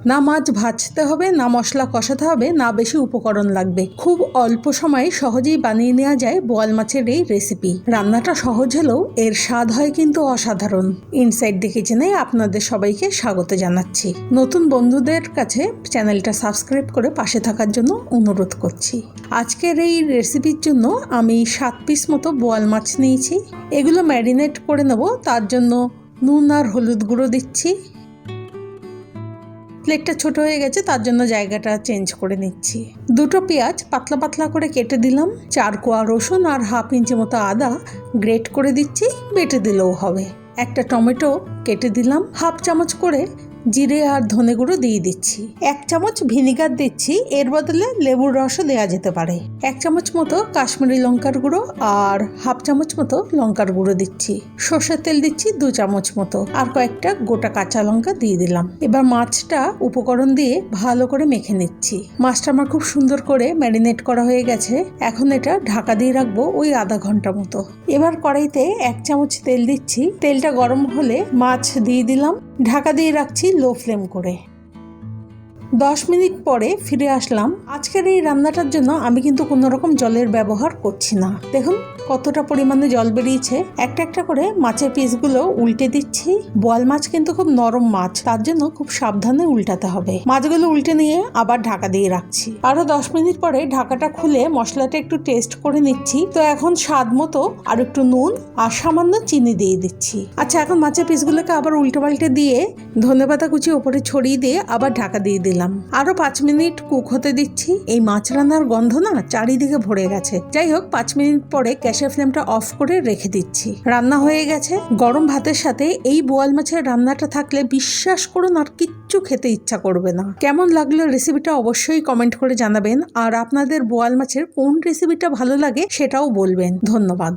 না মাছ ভাজতে হবে, না মশলা কষাতে হবে, না বেশি উপকরণ লাগবে। খুব অল্প সময়ে সহজেই বানিয়ে নেওয়া যায় বোয়াল মাছের এই রেসিপি। রান্নাটা সহজ হলেও এর স্বাদ হয় কিন্তু অসাধারণ। ইনসাইড দি কিচেনে আপনাদের সবাইকে স্বাগত জানাচ্ছি। নতুন বন্ধুদের কাছে চ্যানেলটা সাবস্ক্রাইব করে পাশে থাকার জন্য অনুরোধ করছি। আজকের এই রেসিপির জন্য আমি 7 পিস মতো বোয়াল মাছ নিয়েছি। এগুলো ম্যারিনেট করে নেব। তার জন্য নুন আর হলুদ গুঁড়ো দিচ্ছি। প্লেটটা ছোট হয়ে গেছে, তার জন্য জায়গাটা চেঞ্জ করে নিচ্ছি। 2টো পেঁয়াজ পাতলা পাতলা করে কেটে দিলাম। 4 কোয়া রসুন আর হাফ ইঞ্চি মতো আদা গ্রেট করে দিচ্ছি, বেটে দিলেও হবে। একটা টমেটো কেটে দিলাম। হাফ চামচ করে জিরে আর ধনে গুঁড়ো দিয়ে দিচ্ছি। 1 চামচ ভিনিগার দিচ্ছি, এর বদলে লেবুর রসও দেওয়া যেতে পারে। 1 চামচ মতো কাশ্মীরি লঙ্কার গুঁড়ো আর হাফ চামচ মতো লঙ্কার গুঁড়ো দিচ্ছি। সর্ষের তেল দিচ্ছি 2 চামচ মতো, আর কয়েকটা গোটা কাঁচা লঙ্কা দিয়ে দিলাম। এবার মাছটা উপকরণ দিয়ে ভালো করে মেখে নিচ্ছি। মাছটা আমার খুব সুন্দর করে ম্যারিনেট করা হয়ে গেছে। এখন এটা ঢাকা দিয়ে রাখবো ওই আধা ঘন্টা মতো। এবার কড়াইতে 1 চামচ তেল দিচ্ছি। তেলটা গরম হলে মাছ দিয়ে দিলাম। ঢাকা দিয়ে রাখছি লো ফ্লেম করে। 10 মিনিট পরে ফিরে আসলাম। আজকের এই রান্নাটার জন্য আমি কিন্তু কোনো রকম জলের ব্যবহার করছি না। দেখুন কতটা পরিমাণে জল বেরিয়েছে। একটা একটা করে মাছের পিসগুলো উল্টে দিচ্ছি। বোয়াল মাছ কিন্তু খুব নরম মাছ, তার জন্য খুব সাবধানে উল্টাতে হবে। মাছগুলো উল্টে নিয়ে আবার ঢাকা দিয়ে রাখছি। আরো 10 মিনিট পরে ঢাকাটা খুলে মশলাটা একটু টেস্ট করে নিচ্ছি। তো এখন স্বাদ মতো আর একটু নুন আর সামান্য চিনি দিয়ে দিচ্ছি। আচ্ছা, এখন মাছের পিসগুলোকে আবার উল্টে পাল্টে দিয়ে ধনেপাতা কুচি ওপরে ছড়িয়ে দিয়ে আবার ঢাকা দিয়ে দিলাম। আরো 5 মিনিট কুক হতে দিচ্ছি। এই মাছ রান্নার গন্ধ না চারিদিকে ভরে গেছে। যাই হোক, 5 মিনিট পরে গ্যাসের ফ্লেমটা অফ করে রেখে দিচ্ছি। রান্না হয়ে গেছে। গরম ভাতের সাথে এই বোয়াল মাছের রান্নাটা থাকলে বিশ্বাস করুন আর কিচ্ছু খেতে ইচ্ছা করবে না। কেমন লাগলো রেসিপিটা অবশ্যই কমেন্ট করে জানাবেন। আর আপনাদের বোয়াল মাছের কোন রেসিপিটা ভালো লাগে সেটাও বলবেন। ধন্যবাদ।